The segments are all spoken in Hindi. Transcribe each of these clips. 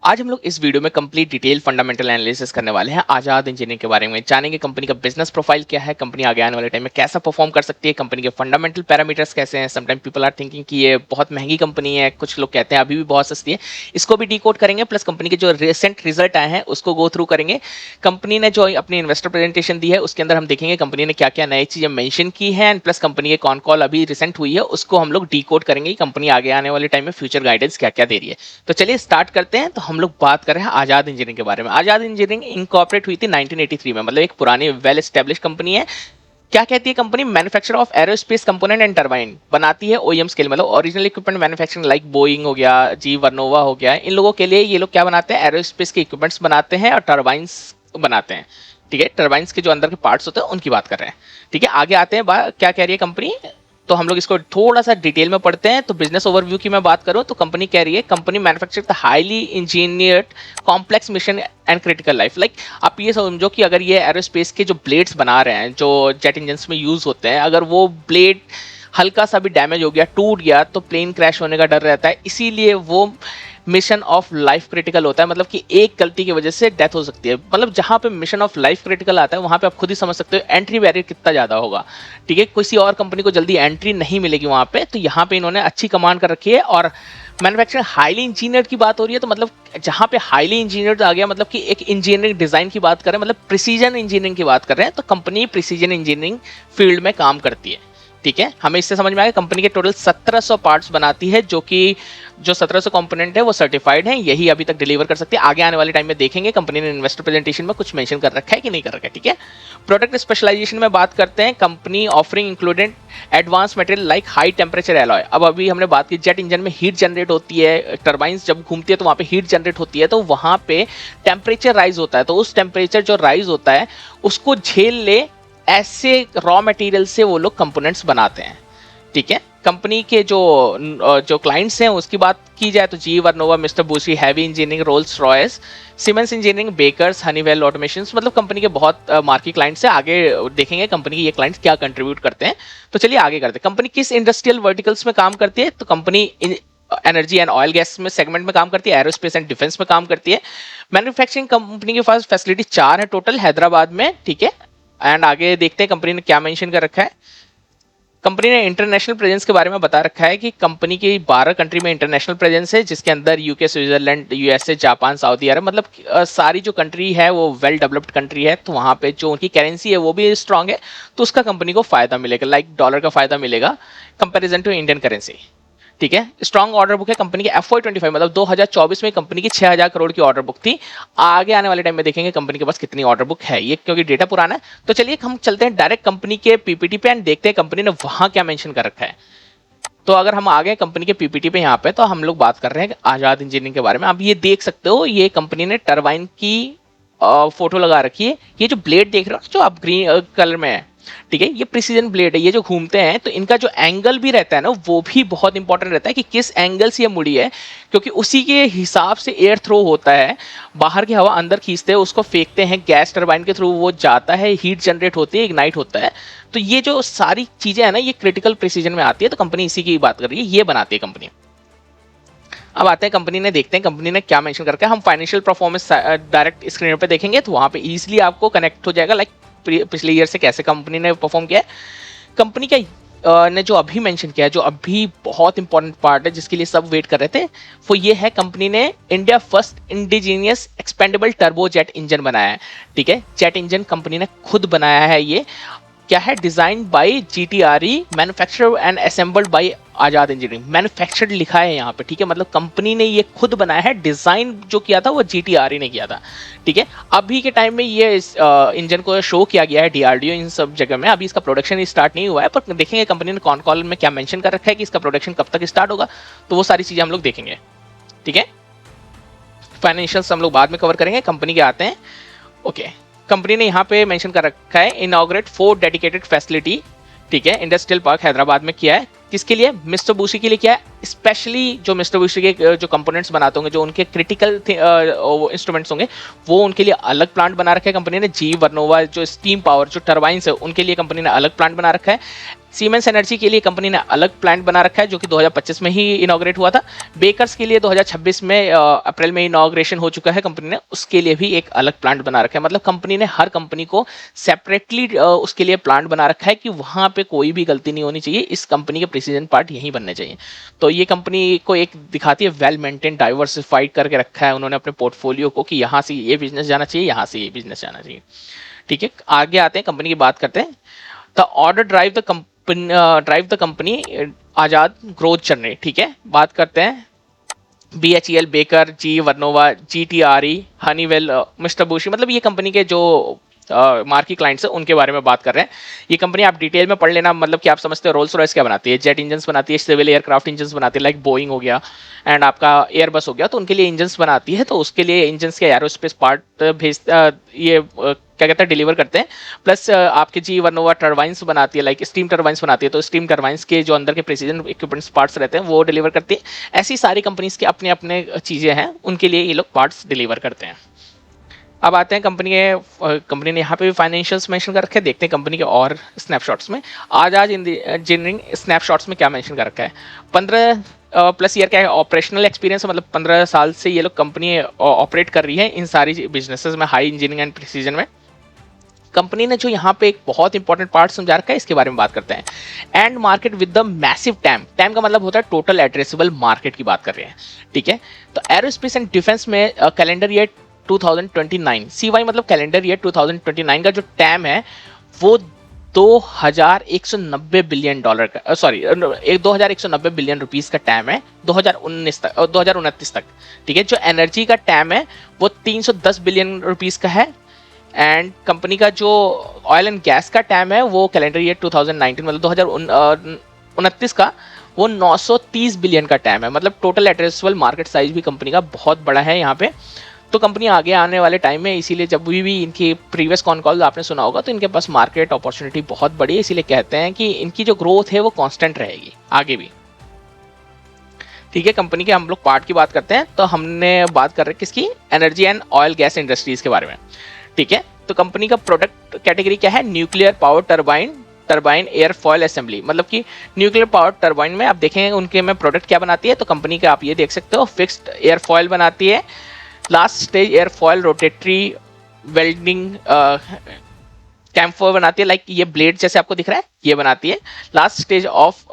आज हम लोग इस वीडियो में कंप्लीट डिटेल फंडामेंटल एनालिसिस करने वाले हैं आजाद इंजीनियरिंग के बारे में। जानेंगे कंपनी का बिजनेस प्रोफाइल क्या है, कंपनी आगे आने वाले टाइम में कैसा परफॉर्म कर सकती है, कंपनी के फंडामेंटल पैरामीटर्स कैसे हैं। समटाइम पीपल आर थिंकिंग कि ये बहुत महंगी कंपनी है, कुछ लोग कहते हैं अभी भी बहुत सस्ती है। इसको भी डिकोड करेंगे, प्लस कंपनी के जो रिसेंट रिजल्ट आए हैं उसको गो थ्रू करेंगे। कंपनी ने जो अपनी इन्वेस्टर प्रेजेंटेशन दी है उसके अंदर हम देखेंगे कंपनी ने क्या क्या नई चीजें मेंशन की है, एंड प्लस कंपनी के कॉन कॉल अभी रिसेंट हुई है उसको हम लोग डिकोड करेंगे कि कंपनी आगे आने वाले टाइम में फ्यूचर गाइडेंस क्या क्या दे रही है। तो चलिए स्टार्ट करते हैं। तो हम लोग बात कर रहे हैं आजाद इंजीनियरिंग के बारे में। आजाद इंजीनियरिंग इनकॉर्पोरेट हुई थी 1983 में, मतलब एक पुरानी वेल एस्टेब्लिश कंपनी है। क्या कहती है company? Manufacture of aerospace component and turbine बनाती है ओईएम स्केल, मतलब original equipment manufacturing, like Boeing हो गया, जी वर्नोवा हो गया। इन लोगों के लिए ये लोग क्या बनाते हैं? एरोस्पेस के इक्विपमेंट्स बनाते हैं और टरबाइंस बनाते हैं। ठीक है, टरबाइंस के जो अंदर के पार्ट्स होते हैं उनकी बात कर रहे हैं। ठीक है, आगे आते हैं क्या कह रही है कंपनी। तो हम लोग इसको थोड़ा सा डिटेल में पढ़ते हैं। तो बिजनेस ओवरव्यू की मैं बात करूं तो कंपनी कह रही है company manufacture the highly engineered complex mission and critical life. Like आप ये समझो कि अगर ये एरोस्पेस के जो ब्लेड्स बना रहे हैं जो जेट इंजन में यूज होते हैं, अगर वो ब्लेड हल्का सा भी डैमेज हो गया, टूट गया, तो प्लेन क्रैश होने का डर रहता है। इसीलिए वो मिशन ऑफ लाइफ क्रिटिकल होता है, मतलब कि एक गलती की वजह से डेथ हो सकती है। मतलब जहां पे मिशन ऑफ लाइफ क्रिटिकल आता है वहां पे आप खुद ही समझ सकते हो एंट्री बैरियर कितना ज्यादा होगा। ठीक है, किसी और कंपनी को जल्दी एंट्री नहीं मिलेगी वहां पे। तो यहाँ पे इन्होंने अच्छी कमांड कर रखी है। और मैन्युफैक्चरिंग हाईली इंजीनियर्ड की बात हो रही है, तो मतलब जहां पे हाईली इंजीनियर्ड आ गया, मतलब कि एक इंजीनियरिंग डिजाइन की बात कर रहे हैं, मतलब प्रिसीजन इंजीनियरिंग की बात कर रहे हैं। तो कंपनी प्रिसीजन इंजीनियरिंग फील्ड में काम करती है। ठीक है, हमें इससे समझ में आया कंपनी के टोटल 1700 पार्ट्स बनाती है, जो कि जो 1700 कंपोनेंट है वो सर्टिफाइड है, यही अभी तक डिलीवर कर सकती है। आगे आने वाले टाइम में देखेंगे कंपनी ने इन्वेस्टर प्रेजेंटेशन में कुछ मेंशन कर रखा है कि नहीं कर रखा है। ठीक है, प्रोडक्ट स्पेशलाइजेशन में बात करते हैं। Company offering included advance material like high temperature alloy. अब अभी हमने बात की जेट इंजन में हीट जनरेट होती है, टर्बाइंस जब घूमती है तो वहां पे हीट जनरेट होती है, तो वहां पे टेम्परेचर राइज होता है। तो उस टेम्परेचर जो राइज होता है उसको झेल ले ऐसे रॉ मटेरियल से वो लोग कंपोनेंट्स बनाते हैं। ठीक है, कंपनी के जो क्लाइंट्स हैं उसकी बात की जाए तो GE Vernova, Mitsubishi, heavy engineering, Rolls Royce, Siemens engineering, Bakers, Honeywell automations, मतलब कंपनी के बहुत मार्की क्लाइंट्स हैं। आगे देखेंगे कंपनी के ये क्लाइंट्स क्या कंट्रीब्यूट करते हैं। तो चलिए आगे करते हैं। कंपनी किस इंडस्ट्रियल वर्टिकल्स में काम करती है? तो company energy and oil gas में सेगमेंट में काम करती है, एरोस्पेस एंड डिफेंस में काम करती है। मैन्युफैक्चरिंग कंपनी के पास फैसिलिटी 4 है टोटल हैदराबाद में। ठीक है, एंड आगे देखते हैं कंपनी ने क्या मेंशन कर रखा है। कंपनी ने इंटरनेशनल प्रेजेंस के बारे में बता रखा है कि कंपनी की 12 कंट्री में इंटरनेशनल प्रेजेंस है, जिसके अंदर यूके, स्विट्जरलैंड, यूएसए, जापान, सऊदी अरब, मतलब सारी जो कंट्री है वो वेल डेवलप्ड कंट्री है। तो वहां पे जो उनकी करेंसी है वो भी स्ट्रांग है, तो उसका कंपनी को फायदा मिलेगा, लाइक डॉलर का फायदा मिलेगा कंपेरिजन टू इंडियन करेंसी। ठीक है, स्ट्रॉन्ग ऑर्डर बुक है कंपनी की FY25, मतलब 2024 में कंपनी की 6000 करोड़ की ऑर्डर बुक थी। आगे आने वाले टाइम में देखेंगे कंपनी के पास कितनी ऑर्डर बुक है, ये क्योंकि डेटा पुराना है। तो चलिए हम चलते हैं डायरेक्ट कंपनी के पीपीटी पे एंड देखते हैं कंपनी ने वहां क्या मेंशन कर रखा है। तो अगर हम आ गए कंपनी के पीपीटी पे, यहाँ पे तो हम लोग बात कर रहे हैं आजाद इंजीनियरिंग के बारे में। आप ये देख सकते हो, ये कंपनी ने टरबाइन की फोटो लगा रखी है। ये जो ब्लेड देख रहे हो जो आप ग्रीन कलर में है, ठीक है, ये प्रिसीजन ब्लेड है। ये जो घूमते हैं तो इनका जो एंगल भी रहता है ना, वो भी बहुत इंपॉर्टेंट रहता है कि किस एंगल से ये मुड़ी है, क्योंकि उसी के हिसाब से एयर थ्रो होता है। बाहर की हवा अंदर खींचते हैं, उसको फेंकते हैं, गैस टरबाइन के थ्रू वो जाता है, हीट जनरेट होती है, इग्नाइट होता है। तो ये जो सारी चीजें है ना, ये क्रिटिकल प्रिसीजन में आती है। तो कंपनी इसी की बात कर रही है, ये बनाती है कंपनी। अब आते हैं कंपनी ने, देखते हैं कंपनी ने क्या मेंशन करके। हम फाइनेंशियल परफॉर्मेंस डायरेक्ट स्क्रीन पे देखेंगे तो वहां पे इजीली आपको कनेक्ट हो जाएगा, लाइक पिछले ईयर से कैसे कंपनी ने परफॉर्म किया है। कंपनी का ने जो अभी मेंशन किया है, जो अभी बहुत इंपॉर्टेंट पार्ट है जिसके लिए सब वेट कर रहे थे, वो ये है कंपनी ने India first indigenous expendable turbo jet engine बनाया है। ठीक है, जेट इंजन कंपनी ने खुद बनाया है। ये क्या है? Design by GTRE, manufacture and assembled by Azad engineering. Manufactured लिखा है यहाँ पे। ठीक है, मतलब कंपनी ने ये खुद बनाया है। डिजाइन जो किया था वो GTRE ने किया था। ठीक है, अभी के टाइम में ये इंजन को शो किया गया है DRDO इन सब जगह में। अभी इसका प्रोडक्शन स्टार्ट नहीं हुआ है, पर देखेंगे कंपनी ने कॉन कॉल में क्या मेंशन कर रखा है कि इसका प्रोडक्शन कब तक स्टार्ट होगा, तो वो सारी चीजें हम लोग देखेंगे। ठीक है, फाइनेंशियल्स हम लोग बाद में कवर करेंगे, कंपनी के आते हैं। ओके, कंपनी ने यहाँ पे मेंशन कर रखा है इनॉग्रेट 4 डेडिकेटेड फैसिलिटी। ठीक है, इंडस्ट्रियल पार्क हैदराबाद में किया है। किसके लिए? मिस्टर बूसी के लिए किया है, स्पेशली जो मिस्टुबिशी के जो कंपोनेंट्स बनाते होंगे, जो उनके क्रिटिकल इंस्ट्रूमेंट्स होंगे, वो उनके लिए अलग प्लांट बना रखा है कंपनी ने। जी वर्नोवा जो स्टीम पावर जो टरबाइंस है उनके लिए कंपनी ने अलग प्लांट बना रखा है। सीमेंस एनर्जी के लिए कंपनी ने अलग प्लांट बना रखा है जो कि 2025 में ही इनॉग्रेट हुआ था। बेकर्स के लिए 2026 में अप्रैल में इनॉग्रेशन हो चुका है कंपनी ने, उसके लिए भी एक अलग प्लांट बना रखा है। मतलब कंपनी ने हर कंपनी को सेपरेटली उसके लिए प्लांट बना रखा है कि वहां पे कोई भी गलती नहीं होनी चाहिए, इस कंपनी के प्रिसीजन पार्ट यहीं बनने चाहिए। तो ये कंपनी को एक दिखाती है वेल मेंटेन डाइवर्सिफाइड करके रखा है उन्होंने अपने पोर्टफोलियो को कि यहाँ से ये बिजनेस जाना चाहिए, यहाँ से ये बिजनेस जाना चाहिए। ठीक है, आगे आते हैं, कंपनी की बात करते हैं। The order drive the company Azad growth journey. ठीक है, बात करते हैं BHEL, बेकर, जी वर्नोवा, GTRE, हनीवेल, मिस्टुबिशी, मतलब ये कंपनी के जो मार्की क्लाइंट्स है उनके बारे में बात कर रहे हैं। ये कंपनी आप डिटेल में पढ़ लेना, मतलब कि आप समझते हो रोल्स रॉयस क्या बनाती है, जेट इंजन बनाती है, सिविल एयरक्राफ्ट इंजन बनाती है, लाइक बोइंग हो गया एंड आपका एयरबस हो गया, तो उनके लिए इंजन बनाती है। तो उसके लिए इंजन के एरोस्पेस पार्ट ये क्या कहते हैं डिलीवर करते हैं। प्लस आपके जी वर्नोवा टर्बाइंस बनाती है, लाइक स्टीम टर्बाइंस बनाती है, तो स्टीम टर्बाइंस के जो अंदर के प्रिसीजन इक्विपमेंट्स पार्ट्स रहते हैं वो डिलीवर करती है। ऐसी सारी कंपनीज के अपने अपने चीज़ें हैं, उनके लिए ये लोग पार्ट्स डिलीवर करते हैं। अब आते हैं कंपनी ने यहाँ पे भी फाइनेंशियल्स मेंशन कर रखे हैं, देखते हैं कंपनी के और स्नैपशॉट्स में। आज इंजीनियरिंग स्नैपशॉट्स में क्या मेंशन कर रखा है। 15 प्लस ईयर का ऑपरेशनल एक्सपीरियंस, मतलब 15 साल से ये लोग कंपनी ऑपरेट कर रही है इन सारी बिजनेसेस में, हाई इंजीनियरिंग एंड प्रिसीजन में। कंपनी ने जो यहाँ पे एक बहुत इंपॉर्टेंट पार्ट समझा रखा है, इसके बारे में बात करते हैं। And market with the massive time, time का मतलब होता है टोटल एड्रेसेबल मार्केट की बात कर रहे हैं। ठीक है, तो एरोस्पेस एंड डिफेंस में कैलेंडर ईयर 2029 CY मतलब कैलेंडर ईयर 2029 का जो टैम है वो 2190 बिलियन डॉलर का, सॉरी 2190 बिलियन रुपीस का टैम है 2029 तक। ठीक है, जो एनर्जी का टैम है वो 310 बिलियन रुपीस का है। एंड कंपनी का जो ऑयल एंड गैस का टैम है वो कैलेंडर ईयर 2019 मतलब 2029 का वो 930 बिलियन का टैम है। मतलब टोटल एड्रेसेबल मार्केट साइज भी कंपनी का बहुत बड़ा है यहाँ पे। तो कंपनी आगे आने वाले टाइम में, इसीलिए जब भी इनकी प्रीवियस कॉन कॉल आपने सुना होगा, तो इनके पास मार्केट अपॉर्चुनिटी बहुत बड़ी है, इसीलिए कहते हैं कि इनकी जो ग्रोथ है वो कांस्टेंट रहेगी आगे भी। ठीक है, कंपनी के हम लोग पार्ट की बात करते हैं, तो हमने बात कर रहे हैं किसकी, energy and oil gas industries के बारे में। ठीक है, तो कंपनी का प्रोडक्ट कैटेगरी क्या है, nuclear power turbine air foil assembly. मतलब कि न्यूक्लियर पावर टरबाइन में आप देखेंगे उनके में प्रोडक्ट क्या बनाती है, तो कंपनी का आप ये देख सकते हो, फिक्स्ड एयर फॉयल बनाती है, last stage air foil rotary welding chamfer बनाती है, लाइक ये ब्लेड जैसे आपको दिख रहा है ये बनाती है। लास्ट स्टेज ऑफ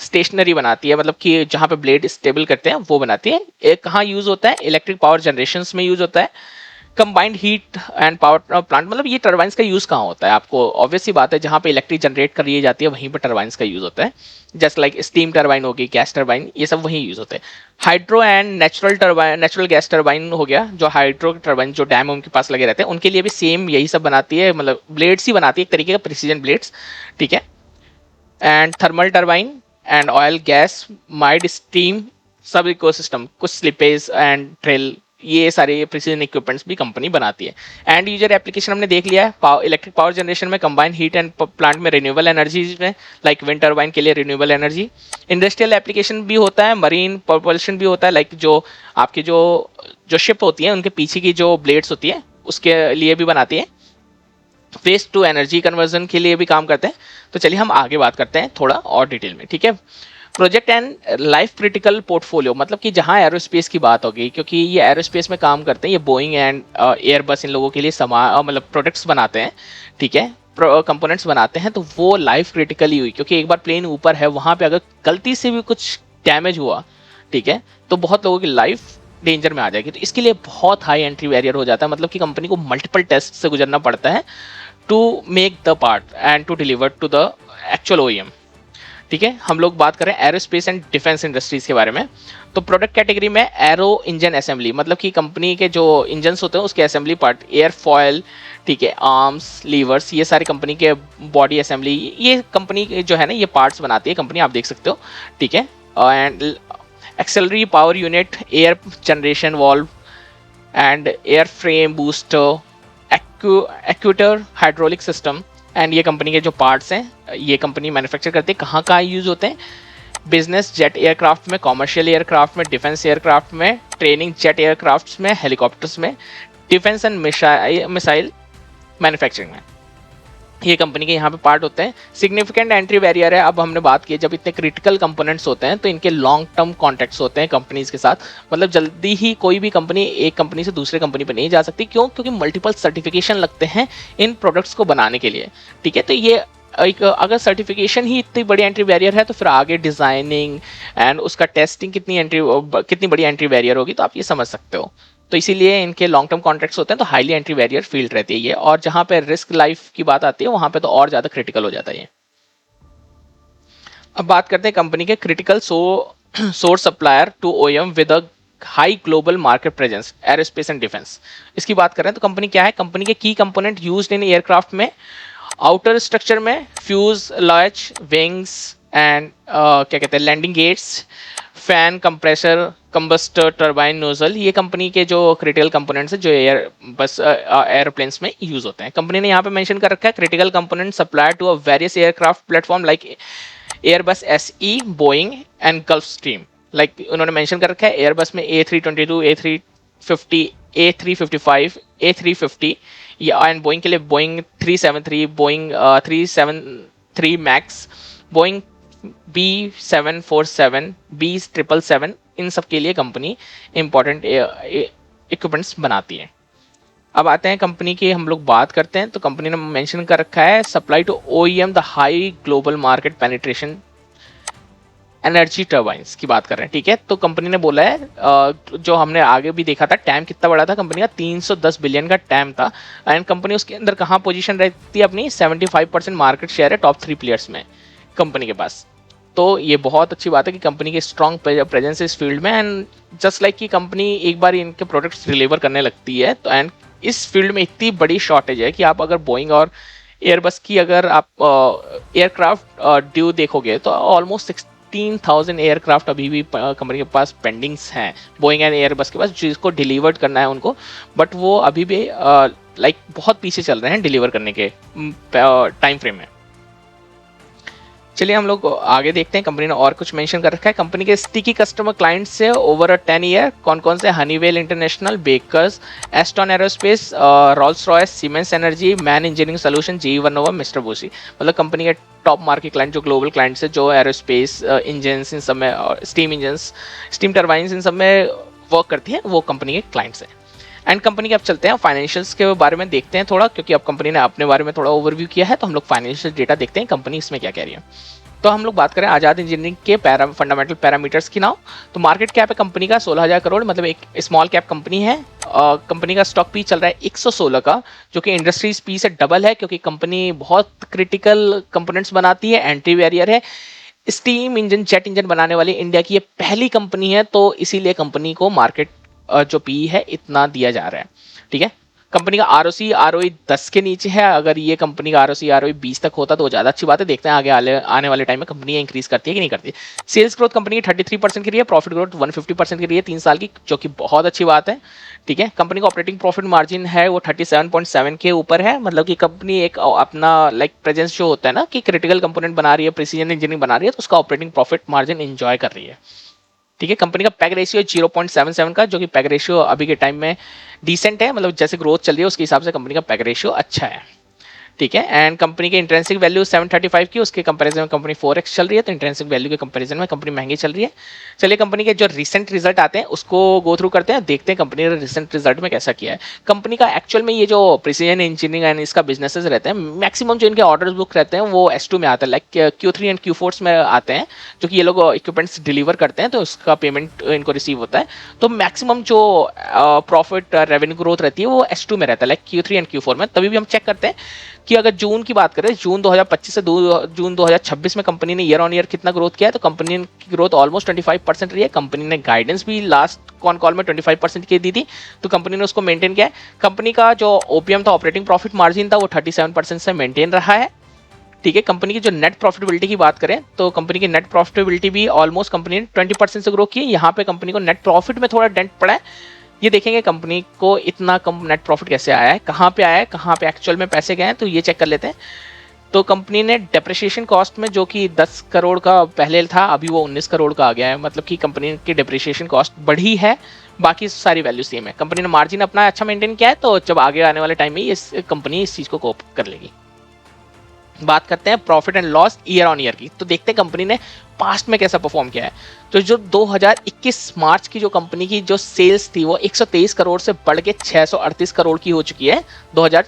स्टेशनरी बनाती है, मतलब कि जहाँ पे ब्लेड स्टेबल करते हैं वो बनाती है। एक कहाँ यूज होता है, इलेक्ट्रिक पावर जनरेशन में यूज होता है। Combined heat and power plant, मतलब ये टर्बाइंस का यूज कहाँ होता है, आपको ऑब्वियस सी बात है, जहाँ पे इलेक्ट्रिक जनरेट कर जाती है वहीं पर टर्बाइंस का यूज होता है। जस्ट लाइक स्टीम टर्बाइन होगी, गैस टर्बाइन, ये सब वहीं यूज होते हैं। Hydro and natural gas turbine हो गया, जो हाइड्रो टर्बाइन जो डैम उनके पास लगे रहते हैं उनके लिए भी सेम यही सब बनाती है, मतलब ब्लेड्स ही बनाती है, एक तरीके का प्रिसीजन ब्लेड्स। ठीक है, and thermal turbine and oil gas might steam सब इकोसिस्टम, कुछ स्लिपेज एंड ट्रेल, ये सारे प्रिसीजन इक्विपमेंट्स भी कंपनी बनाती है। एंड यूजर एप्लीकेशन हमने देख लिया है, इलेक्ट्रिक पावर जनरेशन में, कंबाइंड हीट एंड प्लांट में, रिन्यूएबल एनर्जी में, लाइक विंड टर्बाइन के लिए रिन्यूएबल एनर्जी। इंडस्ट्रियल एप्लीकेशन भी होता है, मरीन propulsion भी होता है, लाइक जो आपकी जो शिप होती है उनके पीछे की जो ब्लेड्स होती है उसके लिए भी बनाती है। वेस्ट टू एनर्जी कन्वर्जन के लिए भी काम करते हैं। तो चलिए हम आगे बात करते हैं थोड़ा और डिटेल में। ठीक है, project and life critical portfolio, मतलब कि जहां एरोस्पेस की बात होगी, क्योंकि ये एरोस्पेस में काम करते हैं, ये बोइंग एंड एयरबस इन लोगों के लिए मतलब प्रोडक्ट्स बनाते हैं। ठीक है, कंपोनेंट्स बनाते हैं, तो वो लाइफ क्रिटिकली हुई, क्योंकि एक बार प्लेन ऊपर है वहां पे अगर गलती से भी कुछ डैमेज हुआ, ठीक है, तो बहुत लोगों की लाइफ डेंजर में आ जाएगी। तो इसके लिए बहुत हाई एंट्री बैरियर हो जाता है, मतलब कि कंपनी को मल्टीपल टेस्ट से गुजरना पड़ता है to make the part and to deliver to the actual OEM। ठीक है, हम लोग बात करें एरोस्पेस एंड डिफेंस इंडस्ट्रीज के बारे में। तो प्रोडक्ट कैटेगरी में एरो इंजन असेंबली, मतलब कि कंपनी के जो इंजन होते हैं उसके असेंबली पार्ट, एयर फॉयल, ठीक है, आर्म्स, लीवर्स, ये सारी कंपनी के बॉडी असेंबली, ये कंपनी जो है ना ये पार्ट्स बनाती है कंपनी, आप देख सकते हो। ठीक है, and auxiliary power unit, air generation valve and air frame booster, actuator hydraulic system, and ये कंपनी के जो पार्ट्स हैं ये कंपनी मैन्युफैक्चर करती है। कहाँ कहाँ यूज होते हैं, बिजनेस जेट एयरक्राफ्ट में, कॉमर्शियल एयरक्राफ्ट में, डिफेंस एयरक्राफ्ट में, ट्रेनिंग जेट एयरक्राफ्ट में, हेलीकॉप्टर्स में, डिफेंस एंड मिसाइल मैन्युफैक्चरिंग में, ये कंपनी के यहाँ पे पार्ट होते हैं। सिग्निफिकेंट एंट्री बैरियर है, अब हमने बात की जब इतने क्रिटिकल कंपोनेंट्स होते हैं तो इनके लॉन्ग टर्म कॉन्ट्रैक्ट्स होते हैं कंपनीज के साथ, मतलब जल्दी ही कोई भी कंपनी एक कंपनी से दूसरे कंपनी पे नहीं जा सकती। क्यों? क्योंकि मल्टीपल सर्टिफिकेशन लगते हैं इन प्रोडक्ट्स को बनाने के लिए, ठीक है। तो ये एक अगर सर्टिफिकेशन ही इतनी बड़ी एंट्री बैरियर है तो फिर आगे डिजाइनिंग एंड उसका टेस्टिंग कितनी बड़ी एंट्री बैरियर होगी, तो आप ये समझ सकते हो। तो इसीलिए इनके लॉन्ग टर्म कॉन्ट्रैक्ट्स होते हैं, तो हाईली एंट्री बैरियर फील्ड रहती है ये, और जहां पे रिस्क लाइफ की बात आती है वहां पे तो और ज्यादा क्रिटिकल हो जाता है ये। अब बात करते हैं कंपनी के critical source supplier to OEM with a high global market presence, aerospace and defence. इसकी बात करें तो कंपनी क्या है, कंपनी के की कंपोनेंट यूज्ड इन एयरक्राफ्ट में, आउटर स्ट्रक्चर में फ्यूज लॉच विंग्स एंड क्या कहते हैं landing gates, fan, compressor, combustor, turbine, nozzle, ये कंपनी के जो क्रिटिकल कंपोनेंट्स हैं जो एयरप्लेन्स में यूज होते हैं। कंपनी ने यहाँ पे मेंशन कर रखा है critical component supply to a various aircraft platform like Airbus SE, Boeing and Gulfstream. Like उन्होंने मेंशन कर रखा है एयरबस में A322, A350, A355, A350, and Boeing के लिए Boeing 373, Boeing 373 max, Boeing B747, B777, इन सब के लिए कंपनी इंपॉर्टेंट इक्विपमेंट्स बनाती है। अब आते हैं कंपनी की, हम लोग बात करते हैं तो कंपनी ने मेंशन कर रखा है supply to OEM the high global market penetration energy turbines की बात कर रहे हैं, ठीक है। तो कंपनी ने बोला है जो हमने आगे भी देखा था टैम कितना बड़ा था कंपनी का, 310 बिलियन का टैम था, एंड कंपनी उसके अंदर कहाँ पोजीशन रहती है अपनी, 75% मार्केट शेयर है टॉप 3 प्लेयर्स में कंपनी के पास। तो ये बहुत अच्छी बात है कि कंपनी की स्ट्रॉन्ग प्रेजेंस इस फील्ड में, एंड जस्ट लाइक कि कंपनी एक बार इनके प्रोडक्ट्स डिलीवर करने लगती है तो एंड इस फील्ड में इतनी बड़ी शॉर्टेज है कि आप अगर बोइंग और एयरबस की अगर आप एयरक्राफ्ट ड्यू देखोगे तो ऑलमोस्ट 16,000 एयरक्राफ्ट अभी भी कंपनी के पास पेंडिंग्स हैं, बोइंग एंड एयरबस के पास, जिसको डिलीवर्ड करना है उनको, बट वो अभी भी लाइक बहुत पीछे चल रहे हैं डिलीवर करने के टाइम फ्रेम में। चलिए हम लोग आगे देखते हैं कंपनी ने और कुछ मेंशन कर रखा है। कंपनी के स्टिकी कस्टमर क्लाइंट्स से ओवर अ 10 ईयर कौन कौन से, Honeywell international, Bakers, Aston aerospace, Rolls Royce, Siemens energy, MAN engineering solution, GE Vernova, Mitsubishi. मतलब कंपनी के टॉप मार्केट क्लाइंट जो ग्लोबल क्लाइंट्स है जो एरोस्पेस इंजन्स इन सब में, स्टीम इंजन्स, स्टीम टर्बाइंस इन सब में वर्क करती है, वो कंपनी के क्लाइंट्स हैं। एंड कंपनी के अब चलते हैं फाइनेंशियल्स के बारे में देखते हैं थोड़ा, क्योंकि अब कंपनी ने अपने बारे में थोड़ा ओवरव्यू किया है तो हम लोग फाइनेंशियल डेटा देखते हैं कंपनी इसमें क्या कह रही है। तो हम लोग बात करें आजाद इंजीनियरिंग के फंडामेंटल पैरामीटर्स की नाउ, तो मार्केट कैप है कंपनी का 16,000 करोड़, मतलब एक स्मॉल कैप कंपनी है। कंपनी का स्टॉक पी चल रहा है 116 का, जो कि इंडस्ट्रीज पी से डबल है, क्योंकि कंपनी बहुत क्रिटिकल कंपोनेंट्स बनाती है, एंट्री बैरियर है, स्टीम इंजन, जेट इंजन बनाने वाली इंडिया की ये पहली कंपनी है, तो इसीलिए कंपनी को मार्केट जो पी है इतना दिया जा रहा है, ठीक है। कंपनी का आरओसी आरओई 10 के नीचे है, अगर ये कंपनी का आरओसी आरओई 20 तक होता तो ज़्यादा अच्छी बात है। देखते हैं आगे आने वाले टाइम में कंपनी इंक्रीज करती है कि नहीं करती। सेल्स ग्रोथ कंपनी की 33% की रही है, प्रॉफिट ग्रोथ 150% की रही है 3 साल की, जो कि बहुत अच्छी बात है, ठीक है। कंपनी का ऑपरेटिंग प्रॉफिट मार्जिन है वो 37.7 के ऊपर है, मतलब कि कंपनी एक अपना लाइक प्रेजेंस जो होता है ना कि क्रिटिकल कंपोनेंट बना रही है, प्रिसीजन इंजीनियरिंग बना रही है, तो उसका ऑपरेटिंग प्रॉफिट मार्जिन एंजॉय कर रही है, ठीक है। कंपनी का पैग रेशियो 0.77 का, जो कि पैग रेशियो अभी के टाइम में डिसेंट है, मतलब जैसे ग्रोथ चल रही है उसके हिसाब से कंपनी का पैग रेशियो अच्छा है, ठीक है। एंड कंपनी के इंट्रेंसिक वैल्यू 735 की, उसके कंपैरिजन में कंपनी 4x चल रही है, तो इंट्रेंसिक वैल्यू के कंपैरिजन में कंपनी महंगी चल रही है। चलिए कंपनी के जो रिसेंट रिजल्ट आते हैं उसको गो थ्रू करते हैं, देखते हैं कंपनी ने रिसेंट रिजल्ट में कैसा किया है। कंपनी का एक्चुअल में ये जो प्रिसीजन इंजीनियरिंग एंड इसका बिजनेसेस रहते हैं, मैक्सिमम जो इनके ऑर्डर्स बुक रहते हैं वो S2 में आते हैं, लाइक Q3 एंड Q4 में आते हैं, जो कि ये लोग इक्विपमेंट्स डिलीवर करते हैं तो उसका पेमेंट इनको रिसीव होता है। तो मैक्सिमम जो प्रॉफिट रेवेन्यू ग्रोथ रहती है वो S2 में रहता है, लाइक Q3 एंड Q4 में। तभी भी हम चेक करते हैं कि अगर जून की बात करें, जून 2025 से जून 2026 में कंपनी ने ईयर ऑन ईयर कितना ग्रोथ किया है, तो कंपनी की ग्रोथ ऑलमोस्ट 25% रही है। कंपनी ने गाइडेंस भी लास्ट कॉल में 25% की दी थी, तो कंपनी ने उसको मेंटेन किया है। कंपनी का जो ओपीएम था, ऑपरेटिंग प्रॉफिट मार्जिन था, वो 37% से मेंटेन रहा है, ठीक है। कंपनी की जो नेट प्रॉफिटेबिलिटी की बात करें तो कंपनी की नेट प्रॉफिटेबिलिटी भी ऑलमोस्ट कंपनी ने 20% से ग्रो की है। यहाँ पे कंपनी को नेट प्रॉफिट में थोड़ा डेंट पड़ा है, ये देखेंगे कंपनी को इतना कम नेट प्रॉफिट कैसे आया है, कहाँ पे आया है, कहाँ पे एक्चुअल में पैसे गए हैं, तो ये चेक कर लेते हैं। तो कंपनी ने डेप्रिसिएशन कॉस्ट में, जो कि 10 करोड़ का पहले था, अभी वो 19 करोड़ का आ गया है, मतलब कि कंपनी की डेप्रिसिएशन कॉस्ट बढ़ी है, बाकी सारी वैल्यू सेम है। कंपनी ने मार्जिन अपना अच्छा मेंटेन किया है, तो जब आगे आने वाले टाइम में इस कंपनी इस चीज को कोप कर लेगी। बात करते हैं profit and loss year on year की, तो देखते हैं कंपनी ने पास्ट में कैसा परफॉर्म किया है। तो जो 2021 मार्च की जो कंपनी की जो सेल्स थी वो 123 करोड़ से बढ़ के 638 करोड़ की हो चुकी है 2000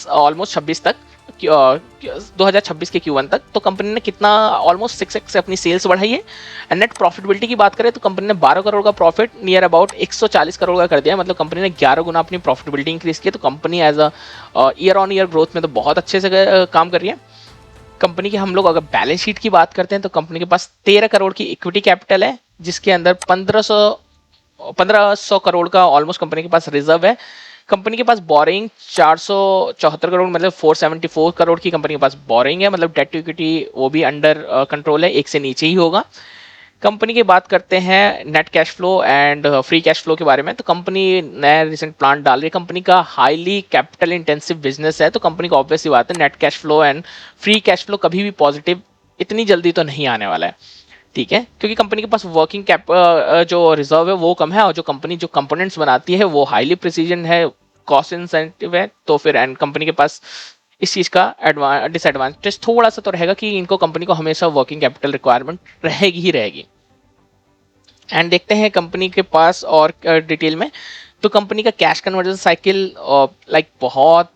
ऑलमोस्ट 26 तक, 2026 के Q1 तक। तो कंपनी ने कितना ऑलमोस्ट 6x से अपनी सेल्स बढ़ाई है। एंड नेट प्रॉफिटेबिलिटी की बात करें तो कंपनी ने 12 करोड़ का प्रॉफिट नियर अबाउट 140 करोड़ का कर दिया है, मतलब कंपनी ने 11 गुना अपनी प्रॉफिटेबिलिटी इंक्रीज की है। तो company as a year on year growth में तो बहुत अच्छे से काम कर रही है। कंपनी की हम लोग अगर बैलेंस शीट की बात करते हैं तो कंपनी के पास 13 करोड़ की इक्विटी कैपिटल है, जिसके अंदर 1500 करोड़ का ऑलमोस्ट कंपनी के पास रिजर्व है। कंपनी के पास बोरिंग 474 करोड़, मतलब 474 करोड़ की कंपनी के पास बोरिंग है, मतलब डेट टू इक्विटी वो भी अंडर कंट्रोल है, एक से नीचे ही होगा। कंपनी की बात करते हैं net cash flow and free cash flow के बारे में, तो कंपनी नया रिसेंट प्लांट डाल रही है। कंपनी का हाईली कैपिटल इंटेंसिव बिजनेस है, तो कंपनी को ऑब्वियस सी बात है net cash flow and free cash flow कभी भी पॉजिटिव इतनी जल्दी तो नहीं आने वाला है, ठीक है, क्योंकि कंपनी के पास वर्किंग कैप जो रिजर्व है वो कम है, और जो कंपनी जो कंपोनेंट्स बनाती है वो हाईली प्रिसीजन है, कॉस्ट इंसेंटिव है। तो फिर एंड कंपनी के पास इस चीज का डिसएडवांटेज थोड़ा सा तो रहेगा कि इनको कंपनी को हमेशा वर्किंग कैपिटल रिक्वायरमेंट रहेगी ही रहेगी। एंड देखते हैं कंपनी के पास और डिटेल में, तो कंपनी का कैश कन्वर्जन साइकिल लाइक बहुत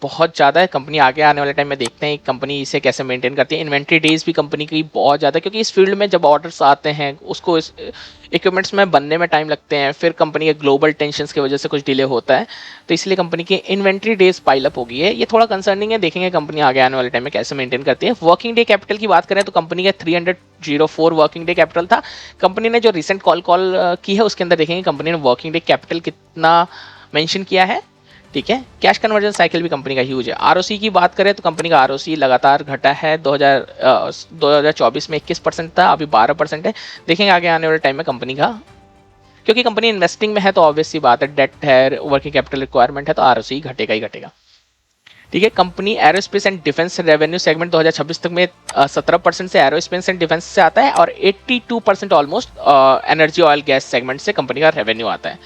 बहुत ज़्यादा है। कंपनी आगे आने वाले टाइम में देखते हैं कंपनी इसे कैसे मेंटेन करती है। इन्वेंट्री डेज भी कंपनी की बहुत ज़्यादा है, क्योंकि इस फील्ड में जब ऑर्डर्स आते हैं उसको इस इक्विपमेंट्स में बनने में टाइम लगते हैं, फिर कंपनी के ग्लोबल टेंशंस की वजह से कुछ डिले होता है, तो इसलिए कंपनी की इन्वेंट्री डेज पाइल अप हो गई है। ये थोड़ा कंसर्निंग है, देखेंगे कंपनी आगे आने वाले टाइम में कैसे मेंटेन करती है। वर्किंग डे कैपिटल की बात करें तो कंपनी का 304 वर्किंग डे कैपिटल था। कंपनी ने जो रिसेंट कॉल की है उसके अंदर देखेंगे कंपनी ने वर्किंग डे कैपिटल कितना मेंशन किया है, ठीक है। कैश कन्वर्जन साइकिल भी कंपनी का ह्यूज है। आरओसी की बात करें तो कंपनी का आरओसी लगातार घटा है, 2024 में 21% था, अभी 12% है। देखेंगे आगे आने वाले टाइम में कंपनी का, क्योंकि कंपनी इन्वेस्टिंग में है तो ऑब्वियस सी बात है, डेट है, वर्किंग कैपिटल रिक्वायरमेंट है, तो आरओसी घटेगा ही घटेगा, ठीक है। Company aerospace and defence revenue segment 2026 तक में 17% से एरोस्पेस एंड डिफेंस से आता है, और 82% almost energy oil gas segment से कंपनी का रेवेन्यू आता है।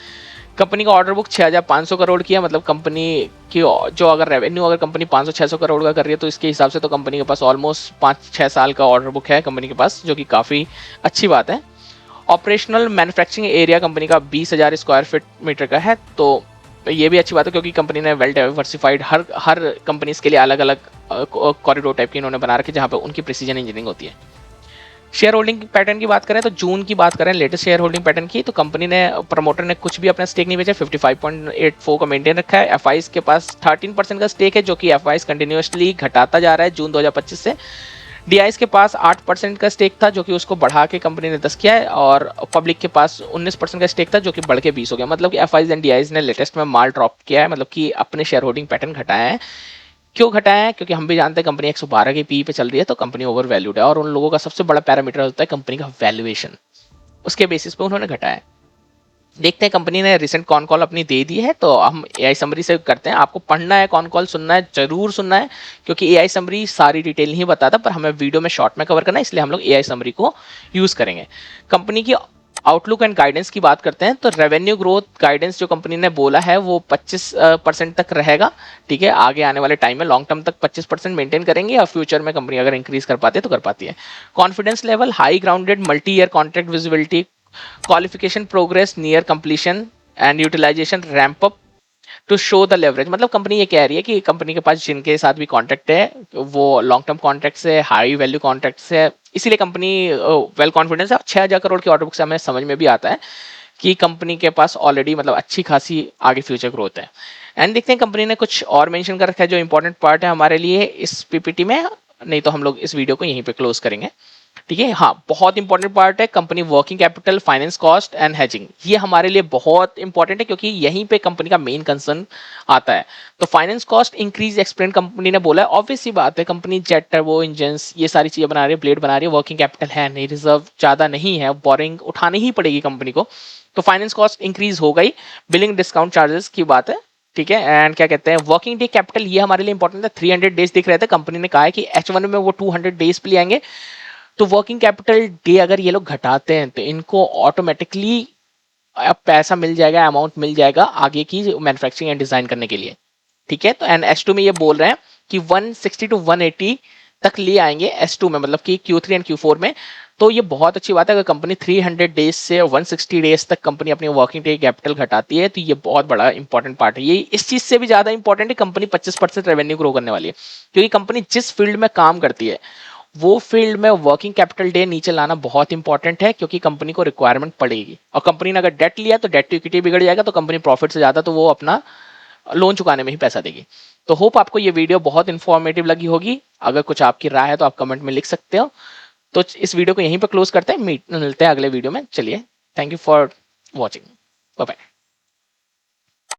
कंपनी का ऑर्डर बुक 6500 करोड़ की है, मतलब कंपनी की जो अगर रेवेन्यू अगर कंपनी 500-600 करोड़ का कर रही है तो इसके हिसाब से तो कंपनी के पास ऑलमोस्ट 5-6 साल का ऑर्डर बुक है कंपनी के पास, जो कि काफ़ी अच्छी बात है। ऑपरेशनल मैन्युफैक्चरिंग एरिया कंपनी का 20,000 स्क्वायर फीट मीटर का है, तो ये भी अच्छी बात है, क्योंकि कंपनी ने वेल डाइवर्सिफाइड हर कंपनीज के लिए अलग अलग कॉरिडोर टाइप की इन्होंने बना रखे, जहाँ पे उनकी प्रिसीजन इंजीनियरिंग होती है। शेयर होल्डिंग पैटर्न की बात करें तो जून की बात करें लेटेस्ट शेयर होल्डिंग पैटर्न की, तो कंपनी ने प्रमोटर ने कुछ भी अपना स्टेक नहीं बेचा, 55.84 का मेंटेन रखा है। एफआईज के पास 13% का स्टेक है, जो कि एफआईज कंटिन्यूसली घटाता जा रहा है जून 2025 से। डीआईज के पास 8% का स्टेक था, जो कि उसको बढ़ा के कंपनी ने 10 किया है, और पब्लिक के पास 19% का स्टेक था, जो कि बढ़ के 20 हो गया। मतलब कि एफआईज एंड डीआईज ने लेटेस्ट में माल ड्रॉप किया है, मतलब कि अपने शेयर होल्डिंग पैटर्न घटाया है। क्यों घटाया है? क्योंकि हम भी जानते हैं कंपनी 112 के पी पे चल रही है, तो कंपनी ओवर वैल्यूड है, और उन लोगों का सबसे बड़ा पैरामीटर होता है कंपनी का वैल्यूएशन, उसके बेसिस पे उन्होंने घटाया है। देखते हैं, कंपनी ने रिसेंट कॉन कॉल अपनी दे दी है, तो हम एआई समरी से करते हैं। आपको पढ़ना है, कॉन कॉल सुनना है, जरूर सुनना है, क्योंकि एआई समरी सारी डिटेल नहीं बताता, पर हमें वीडियो में शॉर्ट में कवर करना है, इसलिए हम लोग एआई समरी को यूज करेंगे। कंपनी की आउटलुक एंड गाइडेंस की बात करते हैं, तो रेवेन्यू ग्रोथ गाइडेंस जो कंपनी ने बोला है वो 25% तक रहेगा, ठीक है। आगे आने वाले टाइम में लॉन्ग टर्म तक 25% मेंटेन करेंगे, और फ्यूचर में कंपनी अगर इंक्रीज कर पाती है तो कर पाती है। Confidence level high grounded, multi year contract visibility, qualification progress near completion and utilisation ramp up to show the leverage. मतलब कंपनी ये कह रही है कि कंपनी के पास जिनके साथ भी कॉन्ट्रैक्ट है वो लॉन्ग टर्म कॉन्ट्रैक्ट से, हाई वैल्यू कॉन्ट्रैक्ट से, इसीलिए कंपनी वेल कॉन्फिडेंस है। 6000 करोड़ की ऑर्डर बुक से हमें समझ में भी आता है कि कंपनी के पास ऑलरेडी मतलब अच्छी खासी आगे फ्यूचर ग्रोथ है। एंड देखते हैं कंपनी ने कुछ और मेंशन कर रखा है जो इंपॉर्टेंट पार्ट है हमारे लिए इस पीपीटी में, नहीं तो हम लोग इस वीडियो को यहीं पे क्लोज करेंगे, ठीक है। हाँ, बहुत इंपॉर्टेंट पार्ट है company working capital, finance cost and hedging. ये हमारे लिए बहुत इंपॉर्टेंट है, क्योंकि यहीं पे कंपनी का मेन कंसर्न आता है। तो finance cost increase explain company ने बोला है, ऑब्वियस सी बात है, कंपनी जेट टर्बो इंजन्स ये सारी चीजें बना रही है, ब्लेड बना रही है, वर्किंग कैपिटल है नहीं, रिजर्व ज्यादा नहीं है, बोरिंग उठानी ही पड़ेगी कंपनी को, तो फाइनेंस कॉस्ट इंक्रीज हो गई। बिलिंग डिस्काउंट चार्जेस की बात है, ठीक है। एंड क्या कहते हैं वर्किंग डे कैपिटल, ये हमारे लिए इंपॉर्टेंट है। 300 डेज दिख रहे थे, कंपनी ने कहा है कि H1 में वो 200 डेज पे ले आएंगे। तो वर्किंग कैपिटल डे अगर ये लोग घटाते हैं तो इनको ऑटोमेटिकली अब पैसा मिल जाएगा, अमाउंट मिल जाएगा आगे की मैन्युफैक्चरिंग एंड डिजाइन करने के लिए। ठीक है। तो एंड H2 में ये बोल रहे हैं कि 160 टू 180 तक ले आएंगे S2 में, मतलब कि Q3 एंड Q4 में। तो ये बहुत अच्छी बात है। अगर कंपनी 300 डेज से 160 डेज तक कंपनी अपनी वर्किंग डे कैपिटल घटाती है तो ये बहुत बड़ा इंपॉर्टेंट पार्ट है। ये इस चीज से भी ज्यादा इंपॉर्टेंट है, कंपनी 25% रेवेन्यू ग्रो करने वाली है। क्योंकि कंपनी जिस फील्ड में काम करती है वो फील्ड में वर्किंग कैपिटल डे नीचे लाना बहुत इंपॉर्टेंट है, क्योंकि कंपनी को रिक्वायरमेंट पड़ेगी। और कंपनी ने अगर डेट लिया तो डेट टू इक्विटी बिगड़ जाएगा, तो कंपनी प्रॉफिट से ज्यादा तो वो अपना लोन चुकाने में ही पैसा देगी। तो होप आपको ये वीडियो बहुत इंफॉर्मेटिव लगी होगी। अगर कुछ आपकी राय है तो आप कमेंट में लिख सकते हो। तो इस वीडियो को यहीं पर क्लोज करते हैं, मिलते हैं अगले वीडियो में। चलिए, thank you for watching, bye bye.